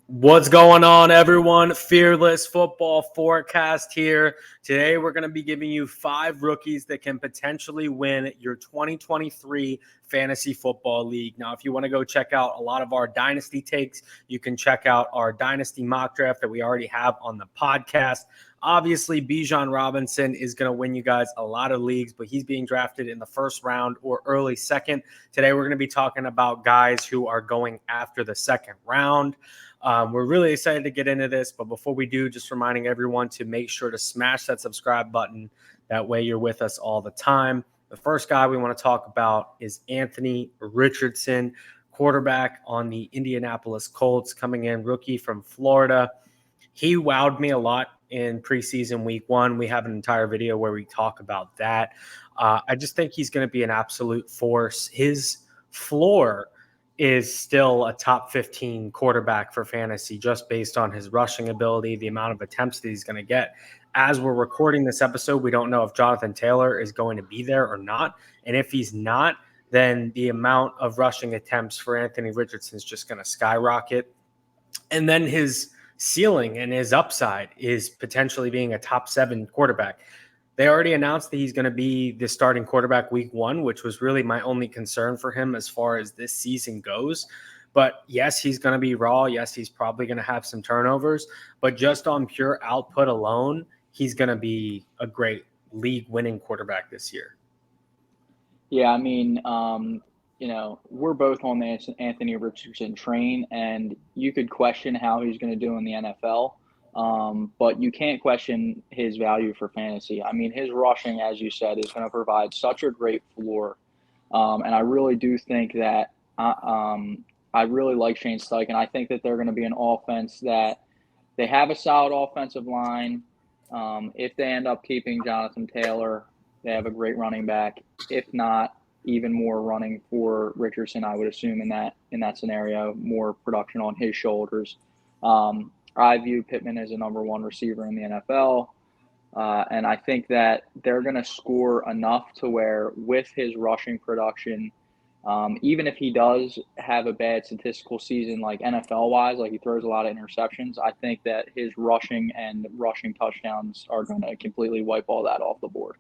What's going on, everyone? Fearless Football Forecast here. Today, we're going to be giving you 5 rookies that can potentially win your 2023 Fantasy Football League. Now, if you want to go check out a lot of our Dynasty takes, you can check out our Dynasty mock draft that we already have on the podcast. Obviously, Bijan Robinson is going to win you guys a lot of leagues, but he's being drafted in the first round or early second. Today, we're going to be talking about guys who are going after the second round. We're really excited to get into this, but before we do, just reminding everyone to make sure to smash that subscribe button. That way you're with us all the time. The first guy we want to talk about is Anthony Richardson, quarterback on the Indianapolis Colts, coming in rookie from Florida. He wowed me a lot in preseason week 1. We have an entire video where we talk about that. I just think he's going to be an absolute force. His floor is still a top 15 quarterback for fantasy just based on his rushing ability, the amount of attempts that he's going to get. As we're recording this episode, we don't know if Jonathan Taylor is going to be there or not. And if he's not, then the amount of rushing attempts for Anthony Richardson is just going to skyrocket. And then his ceiling and his upside is potentially being a top 7 quarterback. They already announced that he's going to be the starting quarterback week 1, which was really my only concern for him as far as this season goes. But yes, he's going to be raw. Yes, he's probably going to have some turnovers. But just on pure output alone, he's going to be a great league-winning quarterback this year. Yeah, I mean, we're both on the Anthony Richardson train, and you could question how he's going to do in the NFL. But you can't question his value for fantasy. I mean, his rushing, as you said, is going to provide such a great floor. And I really do think that I really like Shane Steichen. I think that they're going to be an offense that they have a solid offensive line. If they end up keeping Jonathan Taylor, they have a great running back. If not, even more running for Richardson, I would assume in that scenario, more production on his shoulders. I view Pittman as a number 1 receiver in the NFL. And I think that they're going to score enough to where with his rushing production, even if he does have a bad statistical season, like NFL-wise, like he throws a lot of interceptions, I think that his rushing and rushing touchdowns are going to completely wipe all that off the board.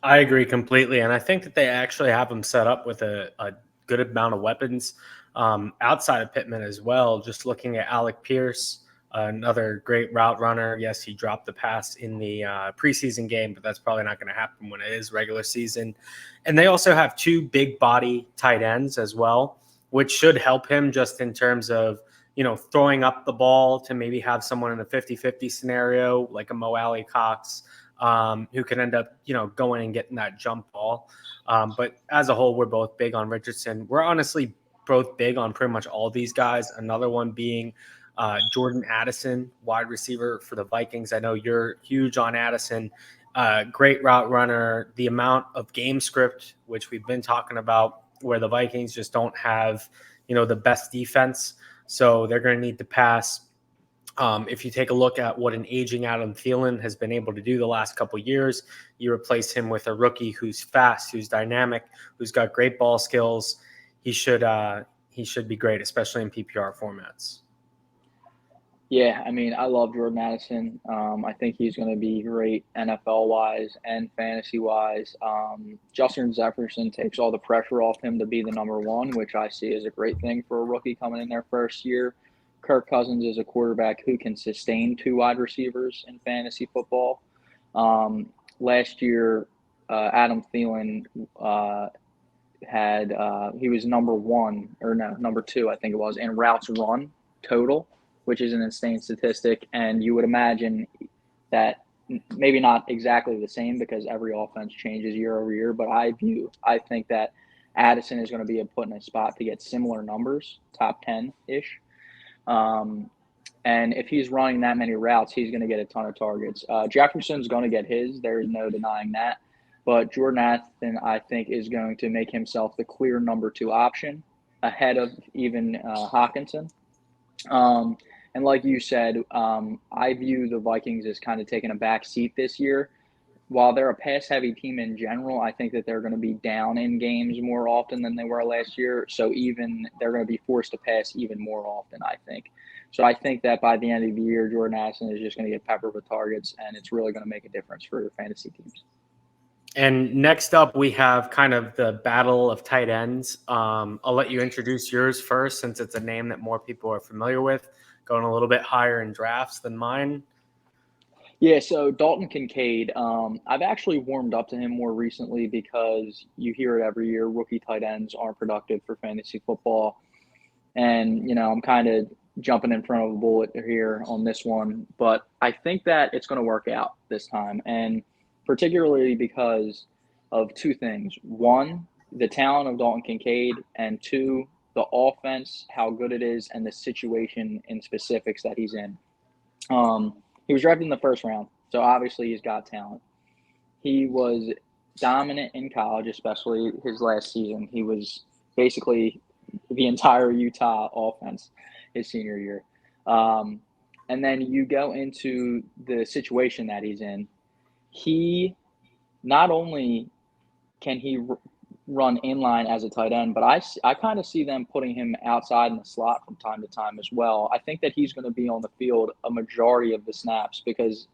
I agree completely. And I think that they actually have him set up with a good amount of weapons outside of Pittman as well. Just looking at Alec Pierce, another great route runner. Yes, he dropped the pass in the preseason game, but that's probably not going to happen when it is regular season. And they also have 2 big body tight ends as well, which should help him just in terms of, throwing up the ball to maybe have someone in a 50-50 scenario like a Mo Alley Cox, who can end up, going and getting that jump ball. But as a whole, we're both big on Richardson. We're honestly both big on pretty much all these guys. Another one being Jordan Addison, wide receiver for the Vikings. I know you're huge on Addison. Great route runner. The amount of game script, which we've been talking about, where the Vikings just don't have, the best defense. So they're going to need to pass. If you take a look at what an aging Adam Thielen has been able to do the last couple of years, you replace him with a rookie who's fast, who's dynamic, who's got great ball skills. He should be great, especially in PPR formats. Yeah, I mean, I love Jordan Addison. I think he's going to be great NFL-wise and fantasy-wise. Justin Jefferson takes all the pressure off him to be the number 1, which I see as a great thing for a rookie coming in their first year. Kirk Cousins is a quarterback who can sustain 2 wide receivers in fantasy football. Last year, Adam Thielen he was number 2, I think it was, in routes run total, which is an insane statistic. And you would imagine that maybe not exactly the same because every offense changes year over year, but I think that Addison is going to be put in a spot to get similar numbers, top 10-ish. And if he's running that many routes, he's going to get a ton of targets. Jefferson's going to get his. There is no denying that. But Jordan Addison, I think, is going to make himself the clear number 2 option ahead of even Hockenson. And like you said, I view the Vikings as kind of taking a back seat this year. while they're a pass-heavy team in general, I think that they're going to be down in games more often than they were last year. So even they're going to be forced to pass even more often, I think. So I think that by the end of the year, Jordan Addison is just going to get peppered with targets, and it's really going to make a difference for your fantasy teams. And next up, we have kind of the battle of tight ends. I'll let you introduce yours first, since it's a name that more people are familiar with, going a little bit higher in drafts than mine. Yeah, so Dalton Kincaid, I've actually warmed up to him more recently because you hear it every year, rookie tight ends aren't productive for fantasy football. And, I'm kind of jumping in front of a bullet here on this one, but I think that it's going to work out this time. And particularly because of two things. One, the talent of Dalton Kincaid, and two, the offense, how good it is, and the situation in specifics that he's in. He was drafted in the first round, so obviously he's got talent. He was dominant in college, especially his last season. He was basically the entire Utah offense his senior year. And then you go into the situation that he's in. He not only can he run inline as a tight end, but I kind of see them putting him outside in the slot from time to time as well. I think that he's going to be on the field a majority of the snaps because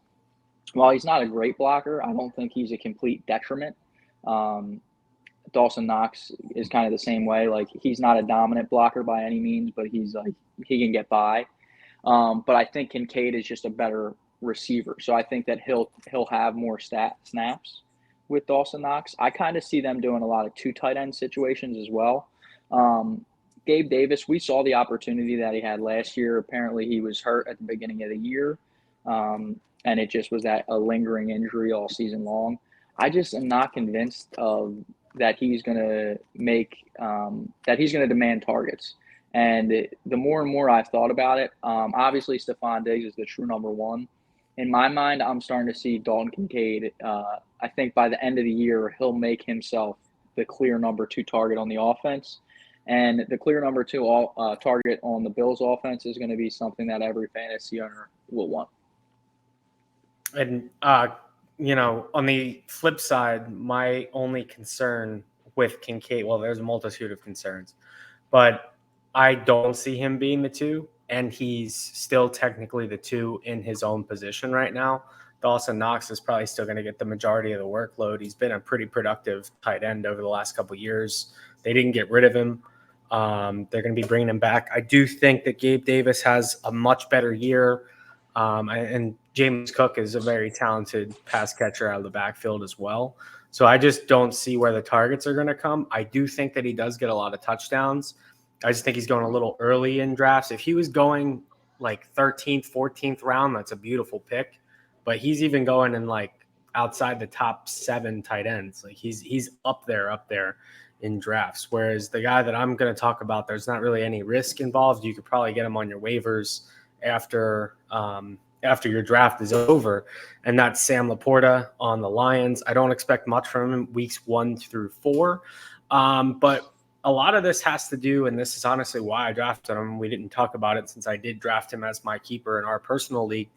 while he's not a great blocker, I don't think he's a complete detriment. Dawson Knox is kind of the same way. Like, he's not a dominant blocker by any means, but he can get by. But I think Kincaid is just a better receiver. So I think that he'll have more snaps with Dawson Knox. I kind of see them doing a lot of two tight end situations as well. Gabe Davis, we saw the opportunity that he had last year. Apparently he was hurt at the beginning of the year. And it just was a lingering injury all season long. I just am not convinced that he's going to demand targets. And the more and more I've thought about it, obviously Stephon Diggs is the true number one. In my mind, I'm starting to see Dalton Kincaid. I think by the end of the year, he'll make himself the clear number two target on the offense. And the clear number two target on the Bills offense is going to be something that every fantasy owner will want. And, on the flip side, my only concern with Kincaid, well, there's a multitude of concerns, but I don't see him being the two, and he's still technically the two in his own position right now. Dawson Knox is probably still going to get the majority of the workload. He's been a pretty productive tight end over the last couple of years. They didn't get rid of him. They're going to be bringing him back. I do think that Gabe Davis has a much better year. And James Cook is a very talented pass catcher out of the backfield as well. So I just don't see where the targets are going to come. I do think that he does get a lot of touchdowns. I just think he's going a little early in drafts. If he was going like 13th, 14th round, that's a beautiful pick. But he's even going in like outside the top 7 tight ends. Like he's up there in drafts. Whereas the guy that I'm going to talk about, there's not really any risk involved. You could probably get him on your waivers after your draft is over, and that's Sam Laporte on the Lions. I don't expect much from him weeks 1 through 4, but a lot of this has to do, and this is honestly why I drafted him. We didn't talk about it since I did draft him as my keeper in our personal league.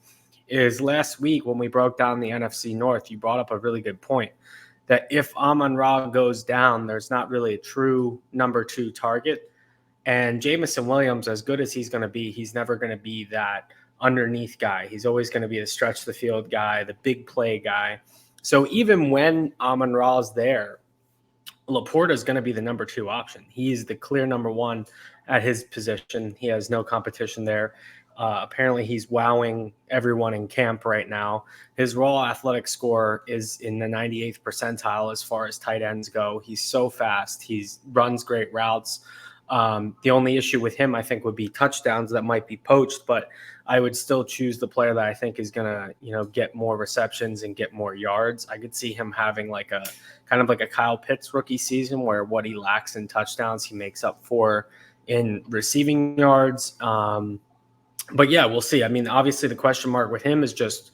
Is last week when we broke down the NFC North, you brought up a really good point that if Amon-Ra goes down, there's not really a true number 2 target. And Jameson Williams, as good as he's going to be, he's never going to be that underneath guy. He's always going to be the stretch the field guy, the big play guy. So even when Amon-Ra is there, Laporte is going to be the number 2 option. He's the clear number 1 at his position. He has no competition there. Apparently he's wowing everyone in camp right now. His raw athletic score is in the 98th percentile as far as tight ends go. He's so fast. He runs great routes. The only issue with him, I think, would be touchdowns that might be poached, but I would still choose the player that I think is going to, get more receptions and get more yards. I could see him having like a kind of like a Kyle Pitts rookie season where what he lacks in touchdowns, he makes up for in receiving yards. But yeah, we'll see. I mean, obviously the question mark with him is just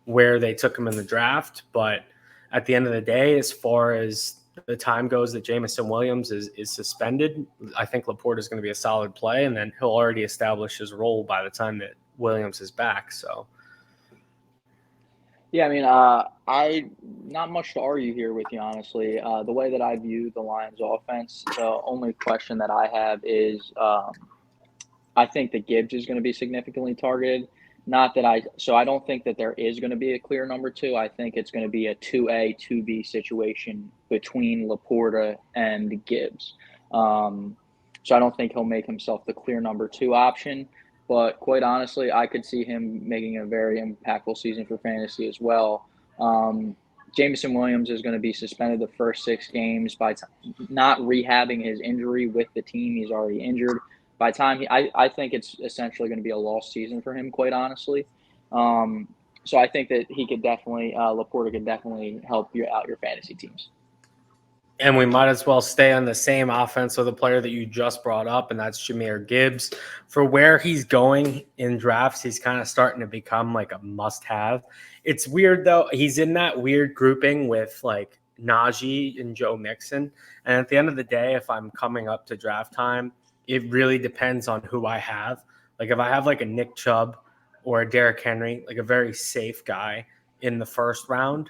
where they took him in the draft. But at the end of the day, as far as the time goes that Jameson Williams is suspended, I think Laporte is going to be a solid play, and then he'll already establish his role by the time that Williams is back. So, Yeah, I mean, I not much to argue here with you, honestly. The way that I view the Lions' offense, the only question that I have is, I think that Gibbs is going to be significantly targeted. Not that so I don't think that there is going to be a clear number two. I think it's going to be a 2A, 2B situation between Laporte and Gibbs. Um, so I don't think he'll make himself the clear number two option. But quite honestly, I could see him making a very impactful season for fantasy as well. Um, Jameson Williams is going to be suspended the first 6 games by not rehabbing his injury with the team. He's already injured by the time I think it's essentially going to be a lost season for him, quite honestly. So I think that he could definitely, Laporta could definitely help you out your fantasy teams. And we might as well stay on the same offense with the player that you just brought up, and that's Jahmyr Gibbs. For where he's going in drafts, he's kind of starting to become like a must-have. It's weird, though. He's in that weird grouping with like Najee and Joe Mixon. And at the end of the day, if I'm coming up to draft time, it really depends on who I have. Like if I have like a Nick Chubb or a Derrick Henry, like a very safe guy in the first round,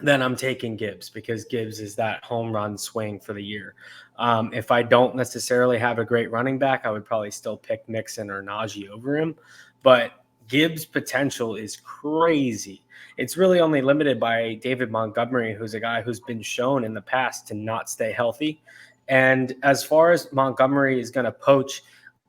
then I'm taking Gibbs because Gibbs is that home run swing for the year. If I don't necessarily have a great running back, I would probably still pick Mixon or Najee over him. But Gibbs' potential is crazy. It's really only limited by David Montgomery, who's a guy who's been shown in the past to not stay healthy. And as far as Montgomery is going to poach,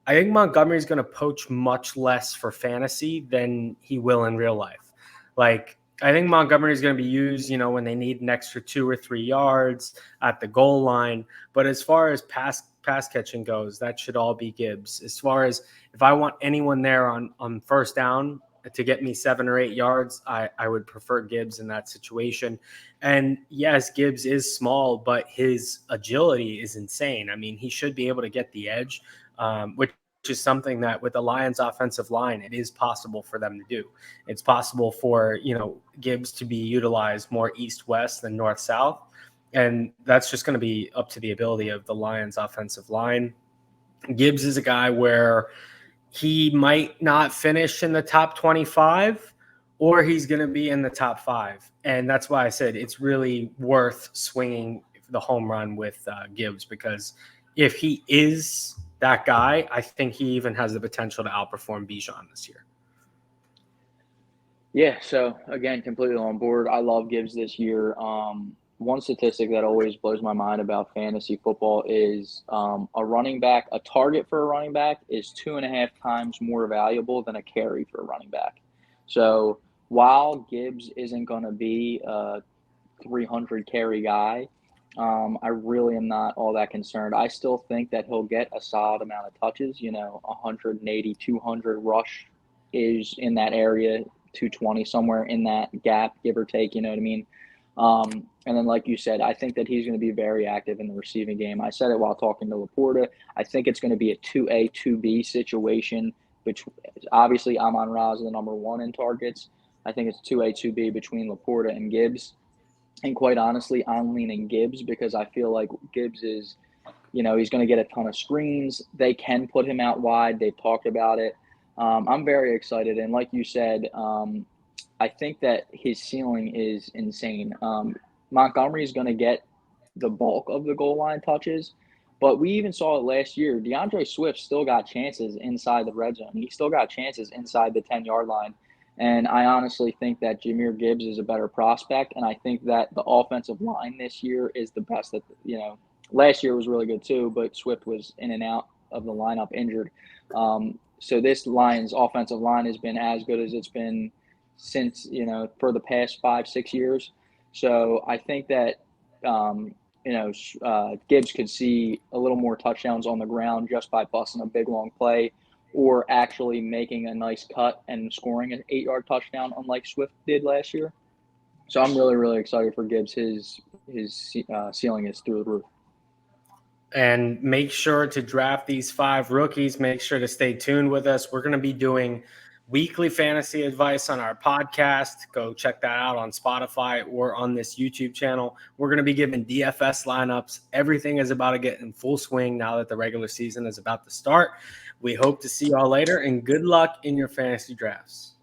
I think Montgomery is going to poach much less for fantasy than he will in real life. Like, I think Montgomery is going to be used, when they need an extra 2 or 3 yards at the goal line. But as far as pass catching goes, that should all be Gibbs. As far as if I want anyone there on first down to get me 7 or 8 yards, I would prefer Gibbs in that situation. And yes, Gibbs is small, but his agility is insane. I mean, he should be able to get the edge, which is something that with the Lions offensive line, it is possible for them to do. It's possible for, Gibbs to be utilized more east-west than north-south. And that's just going to be up to the ability of the Lions offensive line. Gibbs is a guy where he might not finish in the top 25 or he's going to be in the top 5. And that's why I said it's really worth swinging the home run with Gibbs, because if he is that guy, I think he even has the potential to outperform Bijan this year. Yeah, so again, completely on board. I love Gibbs this year. One statistic that always blows my mind about fantasy football is a target for a running back is 2.5 times more valuable than a carry for a running back. So while Gibbs isn't going to be a 300 carry guy, I really am not all that concerned. I still think that he'll get a solid amount of touches, 180, 200 rush is in that area, 220, somewhere in that gap, give or take, you know what I mean? And then, like you said, I think that he's going to be very active in the receiving game. I said it while talking to Laporta. I think it's going to be a 2A, 2B situation. Which obviously, Amon-Ra is the number 1 in targets. I think it's 2A, 2B between Laporta and Gibbs. And quite honestly, I'm leaning Gibbs because I feel like Gibbs is, he's going to get a ton of screens. They can put him out wide. They've talked about it. I'm very excited. And like you said, I think that his ceiling is insane. Montgomery is going to get the bulk of the goal line touches, but we even saw it last year. DeAndre Swift still got chances inside the red zone. He still got chances inside the 10-yard line. And I honestly think that Jahmyr Gibbs is a better prospect, and I think that the offensive line this year is the best. That last year was really good too, but Swift was in and out of the lineup injured. So this Lions offensive line has been as good as it's been since, for the past 5-6 years. So I think that, Gibbs could see a little more touchdowns on the ground just by busting a big, long play or actually making a nice cut and scoring an 8-yard touchdown unlike Swift did last year. So I'm really, really excited for Gibbs. His ceiling is through the roof. And make sure to draft these 5 rookies. Make sure to stay tuned with us. We're going to be doing weekly fantasy advice on our podcast. Go check that out on Spotify or on this YouTube channel. We're going to be giving DFS lineups. Everything is about to get in full swing now that the regular season is about to start. We hope to see y'all later, and good luck in your fantasy drafts.